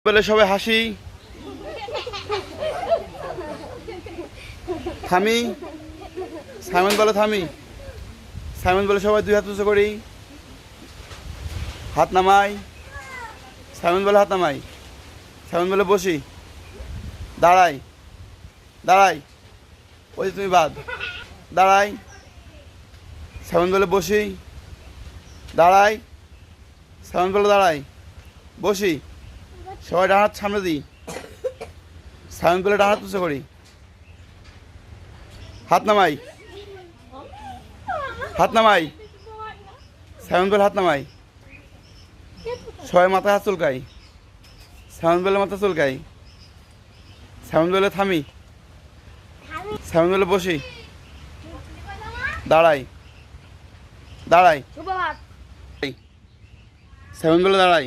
বলে সবাই হাসি, থামি। সাইমন বলে থামি। সাইমন বলে সবাই দুই হাত উঁচু করি, হাত নামাই। সাইমন বলে হাত নামাই। সাইমন বলে বসি, দাঁড়াই। দাঁড়াই, ওই তুমি বাদ। দাঁড়াই। সাইমন বলে বসি, দাঁড়াই। সাইমন বলে দাঁড়াই, বসি। সবাই ডান হাত সামনে দিই। সাইমন বলে ডান হাত উঁচু করি, হাত নামাই। হাত নামাই। সাইমন বলে হাত নামাই। সবাই মাথায় হাত চুলকাই। সাইমন বলে মাথা চুলকাই। সাইমন বলে থামি। সাইমন বলে বসি, দাঁড়াই। দাঁড়াই। সাইমন বলে দাঁড়াই।